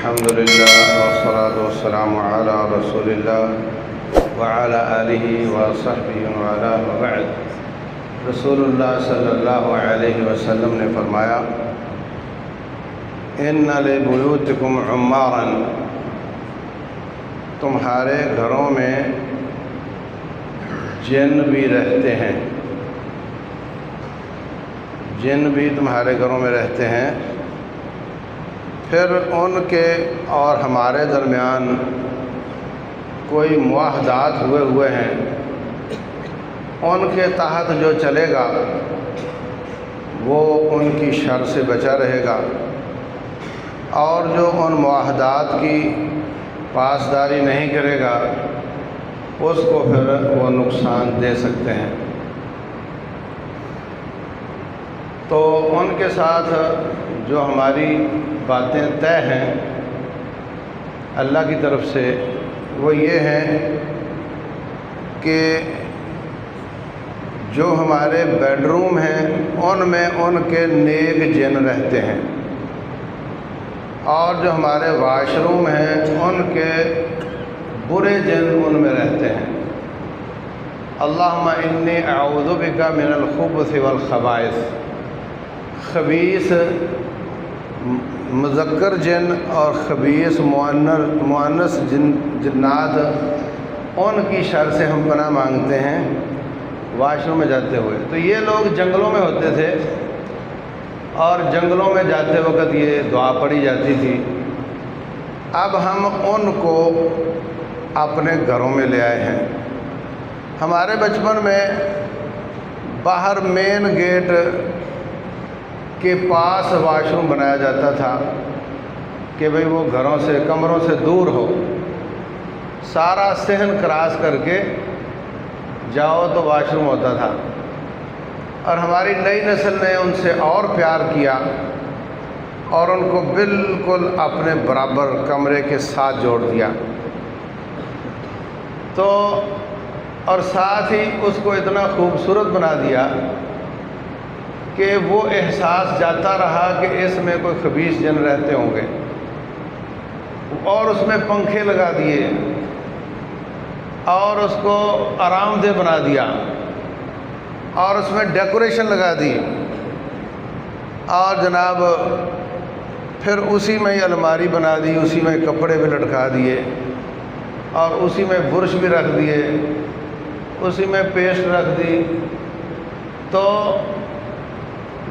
الحمد لله والصلاة والسلام على رسول الله وعلى آله وصحبه وعلى وبعد۔ رسول اللہ صلی اللہ علیہ وسلم نے فرمایا ان لبیوتکم عمارا، تمہارے گھروں میں جن بھی رہتے ہیں، جن بھی تمہارے گھروں میں رہتے ہیں، پھر ان کے اور ہمارے درمیان کوئی معاہدات ہوئے ہیں، ان کے تحت جو چلے گا وہ ان کی شر سے بچا رہے گا، اور جو ان معاہدات کی پاسداری نہیں کرے گا اس کو پھر وہ نقصان دے سکتے ہیں۔ تو ان کے ساتھ جو ہماری باتیں طے ہیں اللہ کی طرف سے، وہ یہ ہیں کہ جو ہمارے بیڈ روم ہیں ان میں ان کے نیک جن رہتے ہیں، اور جو ہمارے واش روم ہیں ان کے برے جن ان میں رہتے ہیں۔ اللہم انی اعوذ بک من الخبث والخبائث، خبیث مذکر جن اور خبیث مؤنث جنات، ان کی شر سے ہم پناہ مانگتے ہیں واش روم میں جاتے ہوئے۔ تو یہ لوگ جنگلوں میں ہوتے تھے اور جنگلوں میں جاتے وقت یہ دعا پڑھی جاتی تھی۔ اب ہم ان کو اپنے گھروں میں لے آئے ہیں۔ ہمارے بچپن میں باہر مین گیٹ کے پاس واش روم بنایا جاتا تھا کہ بھئی وہ گھروں سے کمروں سے دور ہو، سارا صحن کراس کر کے جاؤ تو واش روم ہوتا تھا۔ اور ہماری نئی نسل نے ان سے اور پیار کیا اور ان کو بالکل اپنے برابر کمرے کے ساتھ جوڑ دیا، تو اور ساتھ ہی اس کو اتنا خوبصورت بنا دیا کہ وہ احساس جاتا رہا کہ اس میں کوئی خبیث جن رہتے ہوں گے، اور اس میں پنکھے لگا دیے اور اس کو آرام دہ بنا دیا، اور اس میں ڈیکوریشن لگا دی، اور جناب پھر اسی میں ہی الماری بنا دی، اسی میں کپڑے بھی لٹکا دیے، اور اسی میں برش بھی رکھ دیے، اسی میں پیسٹ رکھ دی۔ تو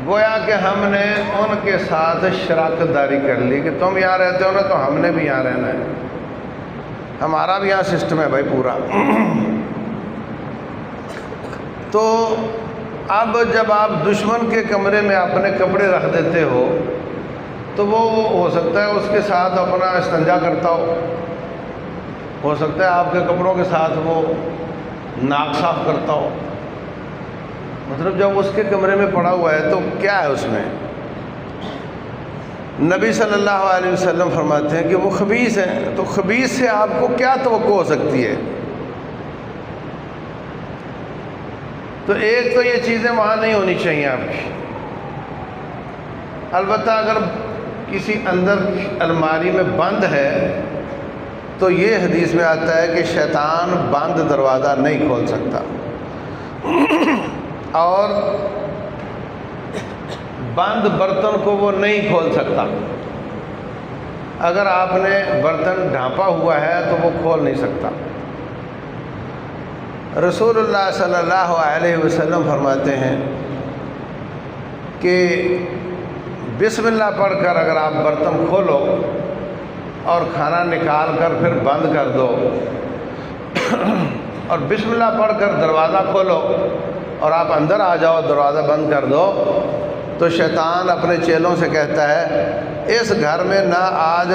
گویا کہ ہم نے ان کے ساتھ شراکت داری کر لی کہ تم یہاں رہتے ہو نا تو ہم نے بھی یہاں رہنا ہے، ہمارا بھی یہاں سسٹم ہے بھائی پورا۔ تو اب جب آپ دشمن کے کمرے میں اپنے کپڑے رکھ دیتے ہو تو وہ ہو سکتا ہے اس کے ساتھ اپنا استنجا کرتا ہو سکتا ہے آپ کے کپڑوں کے ساتھ وہ ناک صاف کرتا ہو، مطلب جب اس کے کمرے میں پڑا ہوا ہے تو کیا ہے اس میں؟ نبی صلی اللہ علیہ وسلم فرماتے ہیں کہ وہ خبیث ہیں، تو خبیث سے آپ کو کیا توقع ہو سکتی ہے؟ تو ایک تو یہ چیزیں وہاں نہیں ہونی چاہیے آپ کی۔ البتہ اگر کسی اندر الماری میں بند ہے تو یہ حدیث میں آتا ہے کہ شیطان بند دروازہ نہیں کھول سکتا، اور بند برتن کو وہ نہیں کھول سکتا۔ اگر آپ نے برتن ڈھانپا ہوا ہے تو وہ کھول نہیں سکتا۔ رسول اللہ صلی اللہ علیہ وسلم فرماتے ہیں کہ بسم اللہ پڑھ کر اگر آپ برتن کھولو اور کھانا نکال کر پھر بند کر دو، اور بسم اللہ پڑھ کر دروازہ کھولو اور آپ اندر آ جاؤ دروازہ بند کر دو، تو شیطان اپنے چیلوں سے کہتا ہے اس گھر میں نہ آج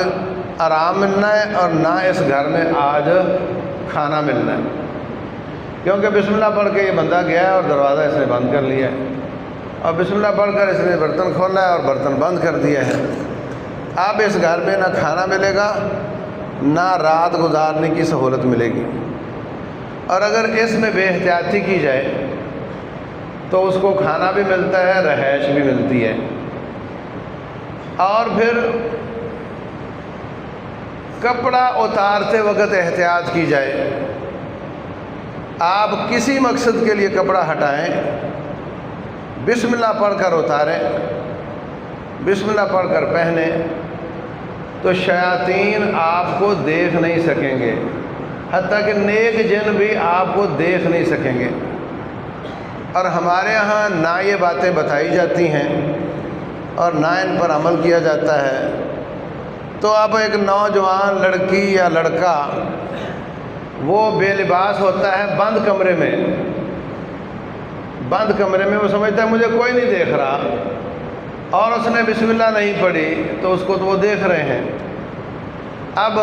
آرام ملنا ہے اور نہ اس گھر میں آج کھانا ملنا ہے، کیونکہ بسم اللہ پڑھ کے یہ بندہ گیا ہے اور دروازہ اس نے بند کر لیا ہے، اور بسم اللہ پڑھ کر اس نے برتن کھولا ہے اور برتن بند کر دیا ہے۔ اب اس گھر میں نہ کھانا ملے گا نہ رات گزارنے کی سہولت ملے گی، اور اگر اس میں بے احتیاطی کی جائے تو اس کو کھانا بھی ملتا ہے، رہائش بھی ملتی ہے، اور پھر کپڑا اتارتے وقت احتیاط کی جائے۔ آپ کسی مقصد کے لیے کپڑا ہٹائیں، بسم اللہ پڑھ کر اتاریں، بسم اللہ پڑھ کر پہنیں، تو شیاطین آپ کو دیکھ نہیں سکیں گے، حتیٰ کہ نیک جن بھی آپ کو دیکھ نہیں سکیں گے۔ اور ہمارے ہاں نہ یہ باتیں بتائی جاتی ہیں اور نہ ان پر عمل کیا جاتا ہے۔ تو اب ایک نوجوان لڑکی یا لڑکا وہ بے لباس ہوتا ہے بند کمرے میں، بند کمرے میں وہ سمجھتا ہے مجھے کوئی نہیں دیکھ رہا، اور اس نے بسم اللہ نہیں پڑھی تو اس کو تو وہ دیکھ رہے ہیں۔ اب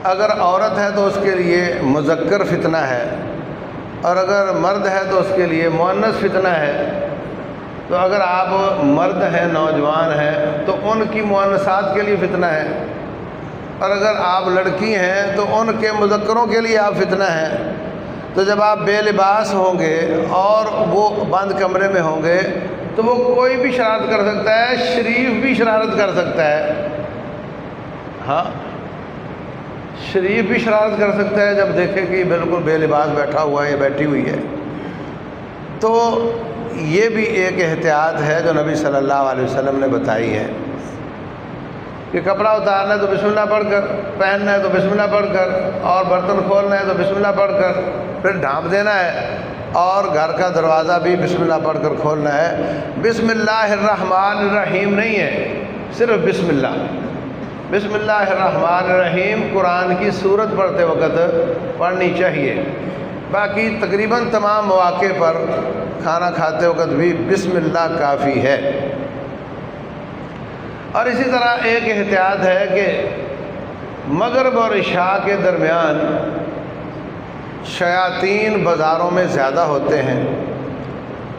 اگر عورت ہے تو اس کے لیے مذکر فتنہ ہے، اور اگر مرد ہے تو اس کے لیے مؤنث فتنہ ہے۔ تو اگر آپ مرد ہیں، نوجوان ہیں، تو ان کی مؤنثات کے لیے فتنہ ہے، اور اگر آپ لڑکی ہیں تو ان کے مذکروں کے لیے آپ فتنہ ہیں۔ تو جب آپ بے لباس ہوں گے اور وہ بند کمرے میں ہوں گے تو وہ کوئی بھی شرارت کر سکتا ہے، شریف بھی شرارت کر سکتا ہے، ہاں شریف بھی شرارت کر سکتا ہے جب دیکھے کہ بالکل بے لباس بیٹھا ہوا ہے یا بیٹھی ہوئی ہے۔ تو یہ بھی ایک احتیاط ہے جو نبی صلی اللہ علیہ وسلم نے بتائی ہے کہ کپڑا اتارنا ہے تو بسم اللہ پڑھ کر، پہننا ہے تو بسم اللہ پڑھ کر، اور برتن کھولنا ہے تو بسم اللہ پڑھ کر، پھر ڈھانپ دینا ہے، اور گھر کا دروازہ بھی بسم اللہ پڑھ کر کھولنا ہے۔ بسم اللہ الرحمن الرحیم نہیں ہے، صرف بسم اللہ۔ بسم اللہ الرحمن الرحیم قرآن کی سورت پڑھتے وقت پڑھنی چاہیے، باقی تقریباً تمام مواقع پر کھانا کھاتے وقت بھی بسم اللہ کافی ہے۔ اور اسی طرح ایک احتیاط ہے کہ مغرب اور عشاء کے درمیان شیاطین بازاروں میں زیادہ ہوتے ہیں،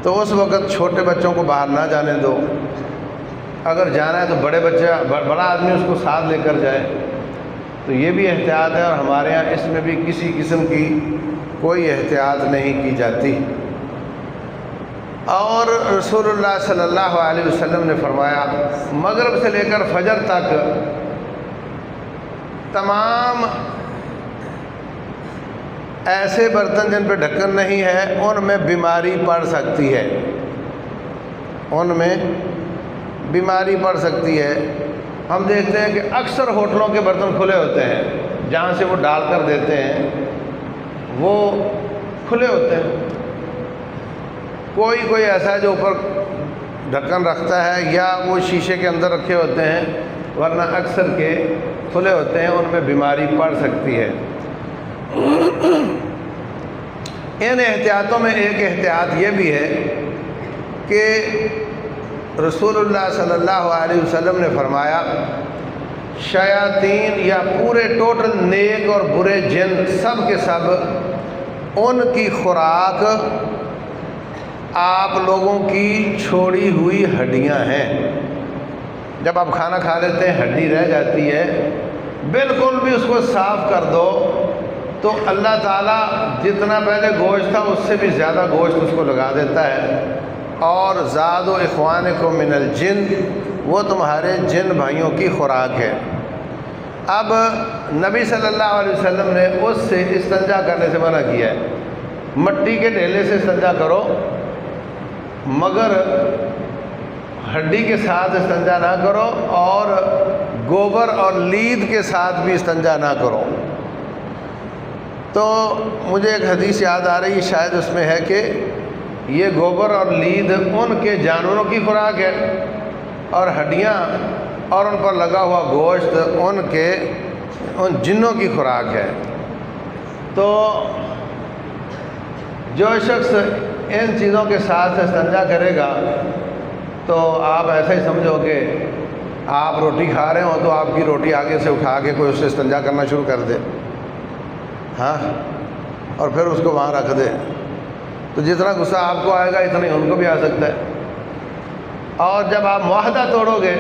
تو اس وقت چھوٹے بچوں کو باہر نہ جانے دو۔ اگر جانا ہے تو بڑا آدمی اس کو ساتھ لے کر جائے۔ تو یہ بھی احتیاط ہے، اور ہمارے ہاں اس میں بھی کسی قسم کی کوئی احتیاط نہیں کی جاتی۔ اور رسول اللہ صلی اللہ علیہ وسلم نے فرمایا مغرب سے لے کر فجر تک تمام ایسے برتن جن پہ ڈھکن نہیں ہے ان میں بیماری پڑ سکتی ہے، ان میں بیماری پڑ سکتی ہے۔ ہم دیکھتے ہیں کہ اکثر ہوٹلوں کے برتن کھلے ہوتے ہیں، جہاں سے وہ ڈال کر دیتے ہیں وہ کھلے ہوتے ہیں۔ کوئی ایسا ہے جو اوپر ڈھکن رکھتا ہے، یا وہ شیشے کے اندر رکھے ہوتے ہیں، ورنہ اکثر کے کھلے ہوتے ہیں، ان میں بیماری پڑ سکتی ہے۔ ان احتیاطوں میں ایک احتیاط یہ بھی ہے کہ رسول اللہ صلی اللہ علیہ وسلم نے فرمایا شیاطین یا پورے ٹوٹل نیک اور برے جن سب کے سب ان کی خوراک آپ لوگوں کی چھوڑی ہوئی ہڈیاں ہیں۔ جب آپ کھانا کھا لیتے ہیں ہڈی رہ جاتی ہے، بالکل بھی اس کو صاف کر دو تو اللہ تعالیٰ جتنا پہلے گوشت تھا اس سے بھی زیادہ گوشت اس کو لگا دیتا ہے۔ اور زاد و اخوانکم من الجن، وہ تمہارے جن بھائیوں کی خوراک ہے۔ اب نبی صلی اللہ علیہ وسلم نے اس سے استنجا کرنے سے منع کیا ہے۔ مٹی کے ڈھیلے سے استنجا کرو، مگر ہڈی کے ساتھ استنجا نہ کرو، اور گوبر اور لید کے ساتھ بھی استنجا نہ کرو۔ تو مجھے ایک حدیث یاد آ رہی ہے، شاید اس میں ہے کہ یہ گوبر اور لید ان کے جانوروں کی خوراک ہے، اور ہڈیاں اور ان پر لگا ہوا گوشت ان جنوں کی خوراک ہے۔ تو جو شخص ان چیزوں کے ساتھ استنجا کرے گا تو آپ ایسا ہی سمجھو کہ آپ روٹی کھا رہے ہوں تو آپ کی روٹی آگے سے اٹھا کے کوئی اس سے استنجا کرنا شروع کر دے، ہاں، اور پھر اس کو وہاں رکھ دے، تو جتنا غصہ آپ کو آئے گا اتنا ہی ان کو بھی آ سکتا ہے۔ اور جب آپ معاہدہ توڑو گے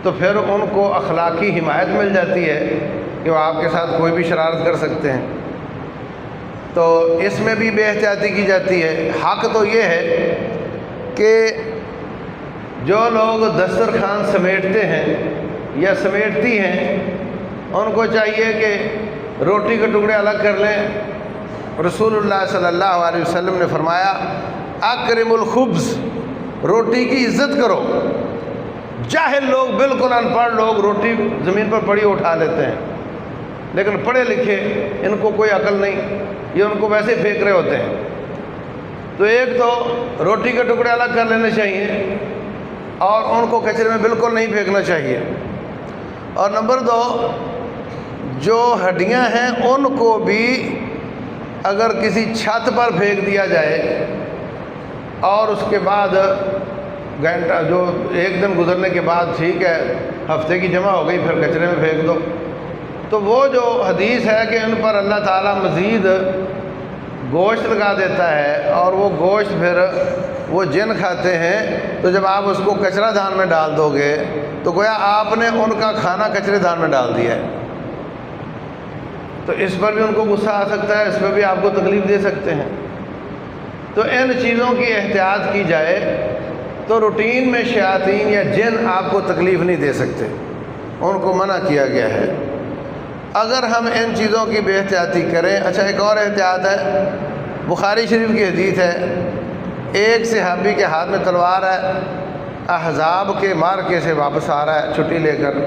تو پھر ان کو اخلاقی حمایت مل جاتی ہے کہ وہ آپ کے ساتھ کوئی بھی شرارت کر سکتے ہیں۔ تو اس میں بھی بے احتیاطی کی جاتی ہے۔ حق تو یہ ہے کہ جو لوگ دسترخوان سمیٹتے ہیں یا سمیٹتی ہیں ان کو چاہیے کہ روٹی کے ٹکڑے الگ کر لیں۔ رسول اللہ صلی اللہ علیہ وسلم نے فرمایا اکرم الخبز، روٹی کی عزت کرو۔ جاہل لوگ، بالکل ان پڑھ لوگ روٹی زمین پر پڑی اٹھا لیتے ہیں، لیکن پڑھے لکھے ان کو کوئی عقل نہیں، یہ ان کو ویسے پھینک رہے ہوتے ہیں۔ تو ایک تو روٹی کے ٹکڑے الگ کر لینے چاہیے اور ان کو کچرے میں بالکل نہیں پھینکنا چاہیے۔ اور نمبر 2، جو ہڈیاں ہیں ان کو بھی اگر کسی چھت پر پھینک دیا جائے اور اس کے بعد گھنٹہ جو ایک دن گزرنے کے بعد ٹھیک ہے ہفتے کی جمع ہو گئی پھر کچرے میں پھینک دو، تو وہ جو حدیث ہے کہ ان پر اللہ تعالیٰ مزید گوشت لگا دیتا ہے اور وہ گوشت پھر وہ جن کھاتے ہیں، تو جب آپ اس کو کچرا دان میں ڈال دو گے تو گویا آپ نے ان کا کھانا کچرے دان میں ڈال دیا ہے۔ تو اس پر بھی ان کو غصہ آ سکتا ہے، اس پر بھی آپ کو تکلیف دے سکتے ہیں۔ تو ان چیزوں کی احتیاط کی جائے تو روٹین میں شیاطین یا جن آپ کو تکلیف نہیں دے سکتے، ان کو منع کیا گیا ہے۔ اگر ہم ان چیزوں کی بے احتیاطی کریں، اچھا ایک اور احتیاط ہے، بخاری شریف کی حدیث ہے، ایک صحابی کے ہاتھ میں تلوار ہے، احزاب کے مارکے سے واپس آ رہا ہے چھٹی لے کر،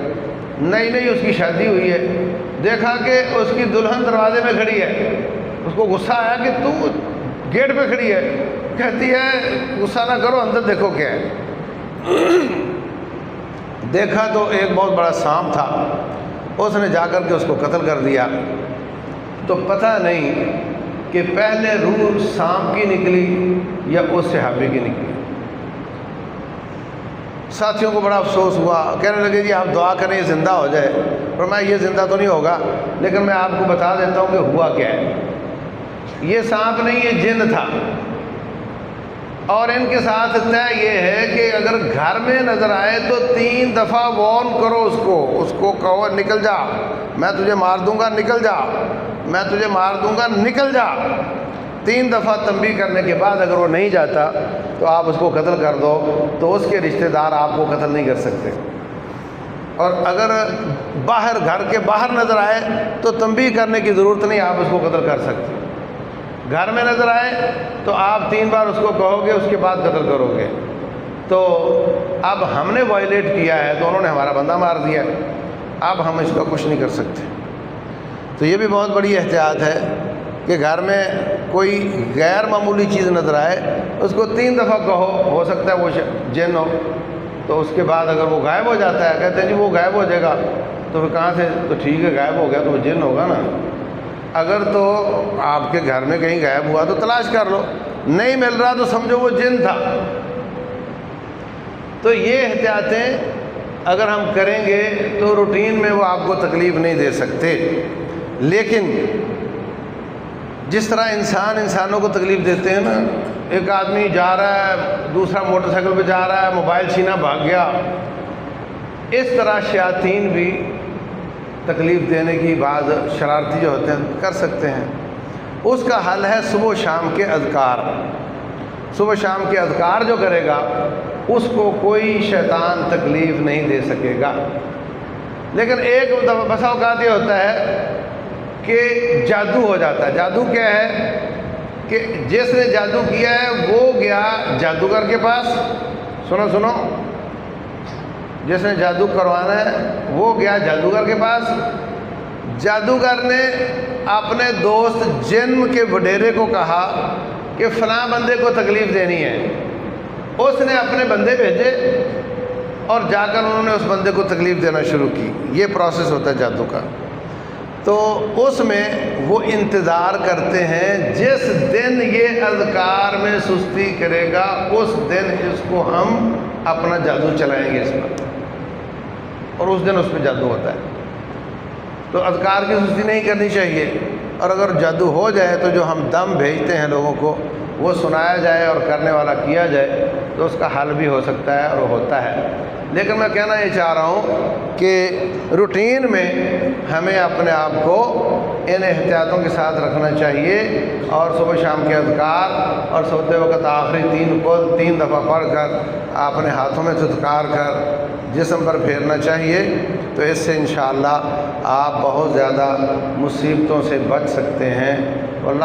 نئی اس کی شادی ہوئی ہے، دیکھا کہ اس کی دلہن دروازے میں کھڑی ہے، اس کو غصہ آیا کہ تو گیٹ پہ کھڑی ہے، کہتی ہے غصہ نہ کرو اندر دیکھو کیا ہے۔ دیکھا تو ایک بہت بڑا سانپ تھا، اس نے جا کر کے اس کو قتل کر دیا۔ تو پتہ نہیں کہ پہلے روح سانپ کی نکلی یا اس صحابی کی نکلی۔ ساتھیوں کو بڑا افسوس ہوا، کہنے لگے جی آپ دعا کریں یہ زندہ ہو جائے، اور میں یہ زندہ تو نہیں ہوگا لیکن میں آپ کو بتا دیتا ہوں کہ ہوا کیا ہے۔ یہ سانپ نہیں، یہ جن تھا، اور ان کے ساتھ طے یہ ہے کہ اگر گھر میں نظر آئے تو 3 دفعہ وارن کرو اس کو کہو نکل جا، میں تجھے مار دوں گا، نکل جا، میں تجھے مار دوں گا، نکل جا۔ 3 دفعہ تنبیہ کرنے کے بعد اگر وہ نہیں جاتا تو آپ اس کو قتل کر دو، تو اس کے رشتہ دار آپ کو قتل نہیں کر سکتے۔ اور اگر باہر گھر کے باہر نظر آئے تو تنبیہ کرنے کی ضرورت نہیں، آپ اس کو قتل کر سکتے۔ گھر میں نظر آئے تو آپ 3 بار اس کو کہو گے، اس کے بعد قتل کرو گے۔ تو اب ہم نے وائلیٹ کیا ہے تو انہوں نے ہمارا بندہ مار دیا، اب ہم اس کا کچھ نہیں کر سکتے۔ تو یہ بھی بہت بڑی احتیاط ہے کہ گھر میں کوئی غیر معمولی چیز نظر آئے اس کو 3 دفعہ کہو، ہو سکتا ہے وہ جن ہو، تو اس کے بعد اگر وہ غائب ہو جاتا ہے، کہتے ہیں جی وہ غائب ہو جائے گا، تو پھر کہاں سے؟ تو ٹھیک ہے غائب ہو گیا تو وہ جن ہوگا نا۔ اگر تو آپ کے گھر میں کہیں غائب ہوا تو تلاش کر لو، نہیں مل رہا تو سمجھو وہ جن تھا۔ تو یہ احتیاطیں اگر ہم کریں گے تو روٹین میں وہ آپ کو تکلیف نہیں دے سکتے۔ لیکن جس طرح انسانوں کو تکلیف دیتے ہیں نا، ایک آدمی جا رہا ہے، دوسرا موٹر سائیکل پہ جا رہا ہے، موبائل چھینا بھاگ گیا، اس طرح شیاطین بھی تکلیف دینے کی بعض شرارتی جو ہوتے ہیں کر سکتے ہیں۔ اس کا حل ہے صبح و شام کے اذکار۔ صبح شام کے اذکار جو کرے گا اس کو کوئی شیطان تکلیف نہیں دے سکے گا۔ لیکن ایک بسا اوقات یہ ہوتا ہے کہ جادو ہو جاتا ہے۔ جادو کیا ہے کہ جس نے جادو کیا ہے وہ گیا جادوگر کے پاس، سنو جس نے جادو کروانا ہے وہ گیا جادوگر کے پاس، جادوگر نے اپنے دوست جن کے وڈیرے کو کہا کہ فلاں بندے کو تکلیف دینی ہے، اس نے اپنے بندے بھیجے اور جا کر انہوں نے اس بندے کو تکلیف دینا شروع کی۔ یہ پروسیس ہوتا ہے جادو کا۔ تو اس میں وہ انتظار کرتے ہیں جس دن یہ اذکار میں سستی کرے گا اس دن اس کو ہم اپنا جادو چلائیں گے اس پر، اور اس دن اس پہ جادو ہوتا ہے۔ تو اذکار کی سستی نہیں کرنی چاہیے، اور اگر جادو ہو جائے تو جو ہم دم بھیجتے ہیں لوگوں کو وہ سنایا جائے اور کرنے والا کیا جائے تو اس کا حل بھی ہو سکتا ہے اور ہوتا ہے۔ لیکن میں کہنا یہ چاہ رہا ہوں کہ روٹین میں ہمیں اپنے آپ کو ان احتیاطوں کے ساتھ رکھنا چاہیے، اور صبح شام کے اذکار اور سوتے وقت آخری 3 دفعہ پڑھ کر اپنے ہاتھوں میں دھتکار کر جسم پر پھیرنا چاہیے۔ تو اس سے انشاءاللہ آپ بہت زیادہ مصیبتوں سے بچ سکتے ہیں۔ واللہ